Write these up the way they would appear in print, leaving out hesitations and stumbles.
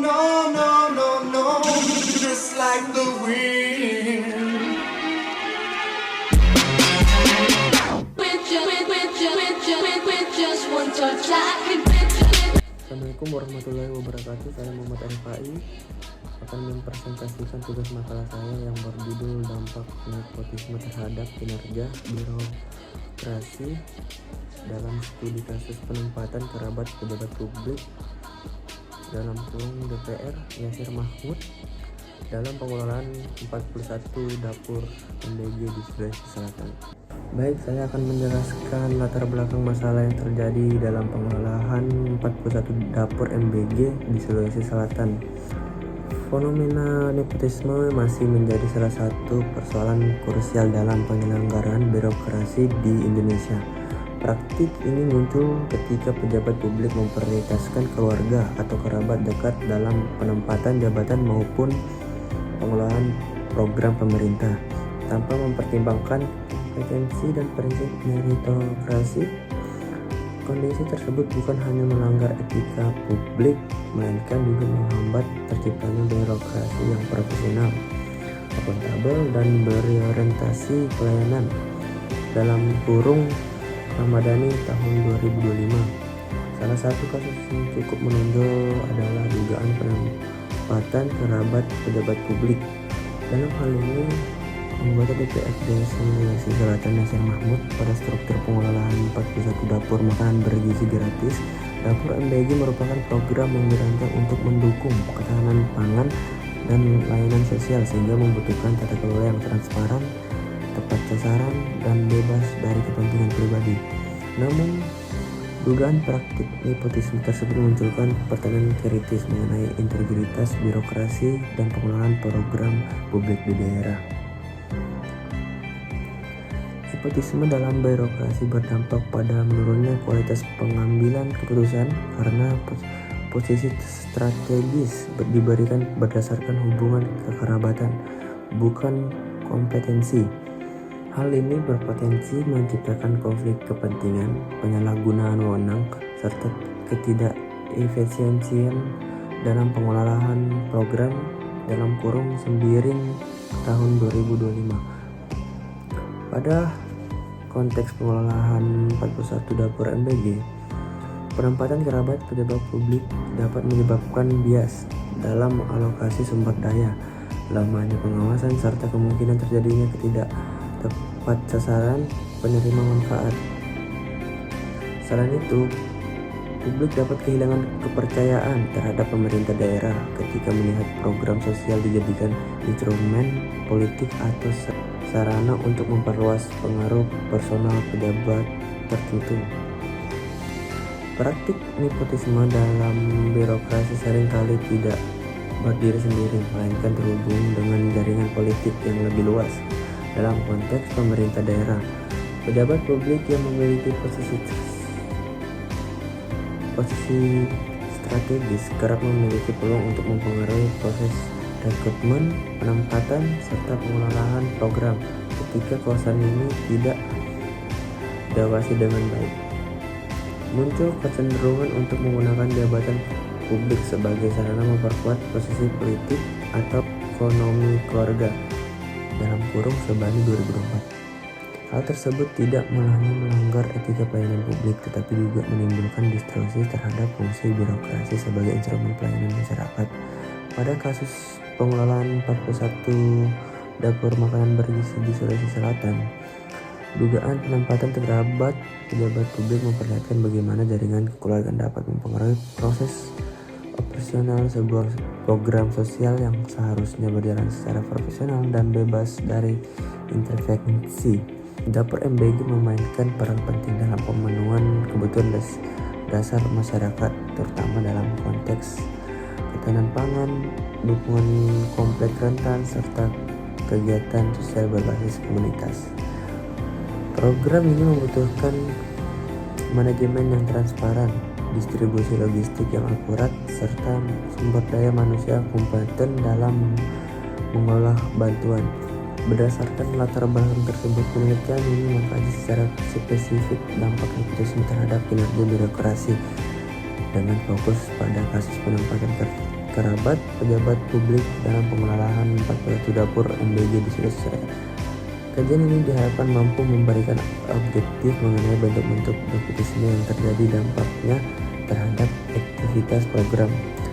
No, no, no, no, just like the wind. With just one touch, I can picture. Assalamualaikum warahmatullahi wabarakatuh. Saya Muhammad Arifai akan mempresentasikan tugas makalah saya yang berjudul Dampak Nepotisme Terhadap Kinerja Birokrasi dalam Studi Kasus Penempatan Kerabat Pejabat Publik (DPR Yasir Mahmud) dalam pengelolaan 41 dapur MBG di Sulawesi Selatan. Baik, saya akan menjelaskan latar belakang masalah yang terjadi dalam pengelolaan 41 dapur MBG di Sulawesi Selatan. Fenomena nepotisme masih menjadi salah satu persoalan krusial dalam penyelenggaraan birokrasi di Indonesia. Praktik ini muncul ketika pejabat publik memprioritaskan keluarga atau kerabat dekat dalam penempatan jabatan maupun pengelolaan program pemerintah, tanpa mempertimbangkan kompetensi dan prinsip meritokrasi. Kondisi tersebut bukan hanya melanggar etika publik, melainkan juga menghambat terciptanya birokrasi yang profesional, akuntabel, dan berorientasi pelayanan. Dalam kurung Ramadhani tahun 2025, salah satu kasus yang cukup menonjol adalah dugaan penempatan kerabat pejabat publik. Dalam hal ini, anggota DPRD Sulawesi Selatan Yasir Mahmud pada struktur pengelolaan 41 dapur makanan bergizi gratis. Dapur MBG merupakan program yang dirancang untuk mendukung ketahanan pangan dan layanan sosial, sehingga membutuhkan tata kelola yang transparan, tepat sasaran, dan bebas dari kepentingan pribadi. Namun, dugaan praktik nepotisme tersebut memunculkan pertanyaan kritis mengenai integritas birokrasi dan pengelolaan program publik di daerah. Nepotisme dalam birokrasi berdampak pada menurunnya kualitas pengambilan keputusan karena posisi strategis diberikan berdasarkan hubungan kekerabatan, bukan kompetensi. Hal ini berpotensi menciptakan konflik kepentingan, penyalahgunaan wewenang, serta ketidakefisiensian dalam pengelolaan program (Sembiring tahun 2025. Pada konteks pengelolaan 41 dapur MBG, penempatan kerabat pejabat publik dapat menyebabkan bias dalam alokasi sumber daya, lamanya pengawasan, serta kemungkinan terjadinya tepat sasaran penerima manfaat. Selain itu, publik dapat kehilangan kepercayaan terhadap pemerintah daerah ketika melihat program sosial dijadikan instrumen politik atau sarana untuk memperluas pengaruh personal pejabat tertentu. Praktik nepotisme dalam birokrasi seringkali tidak berdiri sendiri, melainkan terhubung dengan jaringan politik yang lebih luas. Dalam konteks pemerintah daerah, pejabat publik yang memiliki posisi strategis kerap memiliki peluang untuk mempengaruhi proses rekrutmen, penempatan, serta pengelolaan program ketika kawasan ini tidak diawasi dengan baik. Muncul kecenderungan untuk menggunakan jabatan publik sebagai sarana memperkuat posisi politik atau ekonomi keluarga (Sebani 2024). Hal tersebut tidak hanya melanggar etika pelayanan publik, tetapi juga menimbulkan distorsi terhadap fungsi birokrasi sebagai instrumen pelayanan masyarakat. Pada kasus pengelolaan 41 dapur makanan bergizi di Sulawesi Selatan, dugaan penempatan kerabat pejabat publik memperlihatkan bagaimana jaringan kekeluargaan dapat mempengaruhi proses operasional sebuah program sosial yang seharusnya berjalan secara profesional dan bebas dari intervensi. Dapur MBG memainkan peran penting dalam pemenuhan kebutuhan dasar masyarakat, terutama dalam konteks ketahanan pangan, dukungan komplek rentan, serta kegiatan sosial berbasis komunitas. Program ini membutuhkan manajemen yang transparan, distribusi logistik yang akurat, serta sumber daya manusia kompeten dalam mengolah bantuan. Berdasarkan latar belakang tersebut, penelitian ini mengkaji secara spesifik dampak nepotisme terhadap kinerja birokrasi dengan fokus pada kasus penempatan kerabat, pejabat publik dalam pengelolaan 41 dapur MBG di Sulawesi Selatan. Kajian ini diharapkan mampu memberikan objektif mengenai bentuk-bentuk nepotisme yang terjadi, dampaknya terhadap aktivitas program,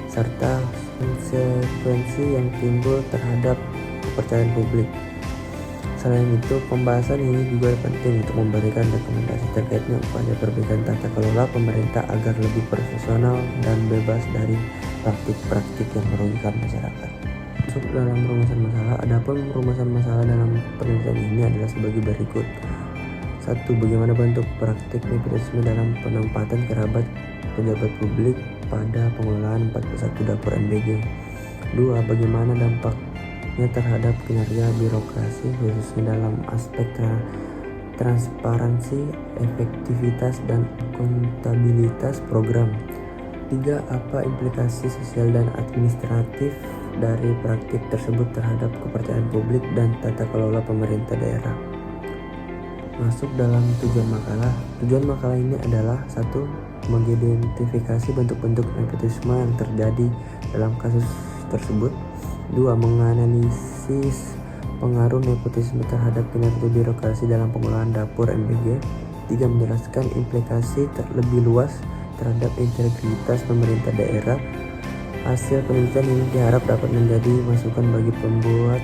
serta konsekuensi yang timbul terhadap kepercayaan publik. Selain itu, pembahasan ini juga penting untuk memberikan rekomendasi terkaitnya upaya perbaikan tata kelola pemerintah agar lebih profesional dan bebas dari praktik-praktik yang merugikan masyarakat. Masuk dalam rumusan masalah, adapun rumusan masalah dalam penelitian ini adalah sebagai berikut. 1. Bagaimana bentuk praktik nepotisme dalam penempatan kerabat pejabat publik pada pengelolaan 41 dapur MBG. 2. Bagaimana dampaknya terhadap kinerja birokrasi khususnya dalam aspek transparansi, efektivitas, dan akuntabilitas program. 3. Apa implikasi sosial dan administratif dari praktik tersebut terhadap kepercayaan publik dan tata kelola pemerintah daerah. Masuk dalam tujuan makalah. Tujuan makalah ini adalah 1. Mengidentifikasi bentuk-bentuk nepotisme yang terjadi dalam kasus tersebut. 2. Menganalisis pengaruh nepotisme terhadap kinerja birokrasi dalam pengelolaan dapur MBG. 3. Menjelaskan implikasi lebih luas terhadap integritas pemerintah daerah. Hasil penelitian ini diharap dapat menjadi masukan bagi pembuat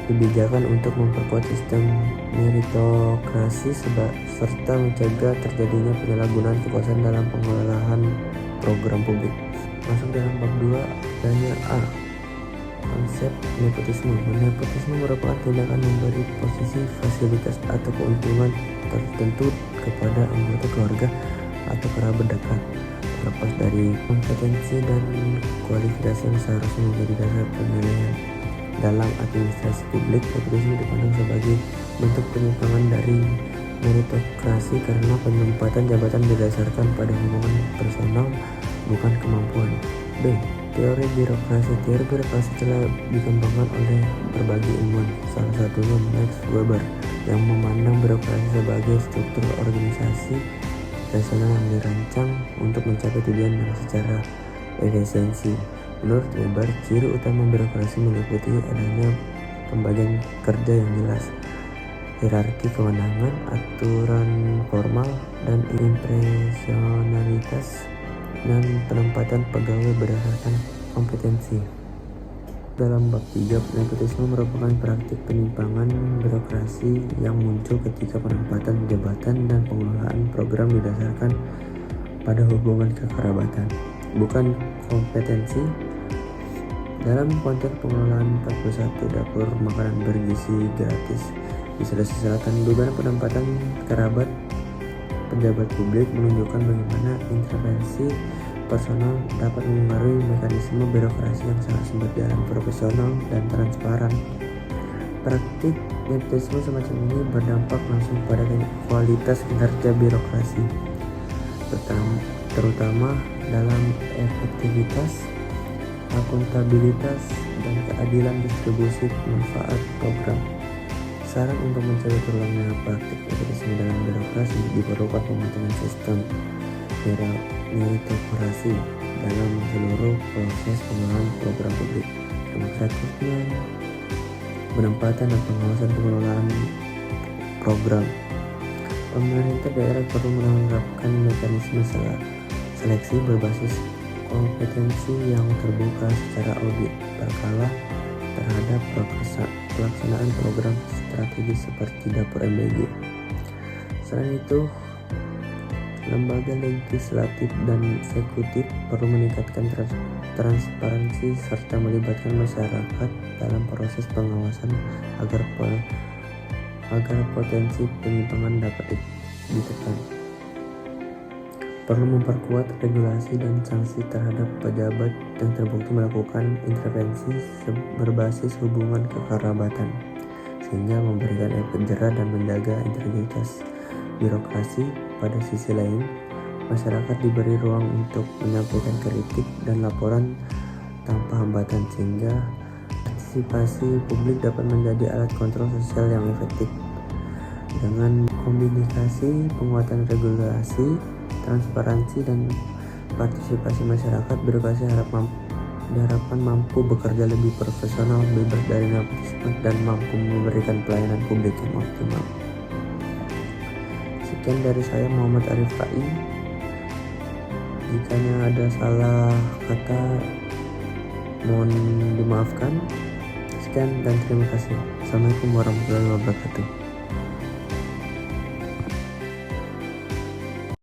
kebijakan untuk memperkuat sistem meritokrasi serta mencegah terjadinya penyalahgunaan kekuasaan dalam pengelolaan program publik. Masuk dalam bab 2, adanya A. Konsep nepotisme. Nepotisme merupakan tindakan memberi posisi, fasilitas, atau keuntungan tertentu kepada anggota keluarga atau kerabat dekat, terlepas dari kompetensi dan kualifikasi yang seharusnya menjadi dasar penilaian. Dalam administrasi publik, nepotisme dipandang sebagai bentuk penyimpangan dari meritokrasi karena penempatan jabatan didasarkan pada hubungan personal, bukan kemampuan. B. Teori birokrasi. Teori birokrasi telah dikembangkan oleh berbagai ilmuwan, salah satunya Max Weber, yang memandang birokrasi sebagai struktur organisasi rasional yang dirancang untuk mencapai tujuan yang secara efisiensi. Menurut Weber, ciri utama birokrasi meliputi adanya pembagian kerja yang jelas, hierarki kewenangan, aturan formal, dan impresionalitas, dan penempatan pegawai berdasarkan kompetensi. Dalam bab 3, nepotisme merupakan praktik penyimpangan birokrasi yang muncul ketika penempatan jabatan dan pengelolaan program didasarkan pada hubungan kekerabatan, bukan kompetensi. Dalam konteks pengelolaan 41 dapur makanan bergizi gratis di Sulawesi Selatan, dugaan penempatan kerabat pejabat publik menunjukkan bagaimana intervensi personal dapat mengaruhi mekanisme birokrasi yang seharusnya berjalan profesional dan transparan. Praktik nepotisme semacam ini berdampak langsung pada kualitas kinerja birokrasi, terutama dalam efektivitas, akuntabilitas, dan keadilan distribusi manfaat program. Saran untuk mencegah terulangnya praktik nepotisme dalam birokrasi diperlukan pematangan sistem meritokrasi dalam seluruh proses pengelolaan program publik, termasuknya penempatan dan pengawasan pengelolaan program. Pemerintah daerah perlu menerapkan mekanisme seleksi berbasis kompetensi yang terbuka secara audit berkala terhadap pelaksanaan program strategis seperti dapur MBG. Selain itu, lembaga legislatif dan eksekutif perlu meningkatkan transparansi serta melibatkan masyarakat dalam proses pengawasan agar potensi penyimpangan dapat ditekan. Perlu memperkuat regulasi dan sanksi terhadap pejabat yang terbukti melakukan intervensi berbasis hubungan kekerabatan, sehingga memberikan efek jera dan menjaga integritas birokrasi. Pada sisi lain, masyarakat diberi ruang untuk menyampaikan kritik dan laporan tanpa hambatan, sehingga partisipasi publik dapat menjadi alat kontrol sosial yang efektif. Dengan kombinasi penguatan regulasi, transparansi, dan partisipasi masyarakat, birokrasi diharapkan mampu bekerja lebih profesional, bebas dari nepotisme, dan mampu memberikan pelayanan publik yang optimal. Sekian dari saya, Muhammad Arif KI. Jikanya ada salah kata, mohon dimaafkan. Sekian dan terima kasih. Assalamualaikum warahmatullahi wabarakatuh.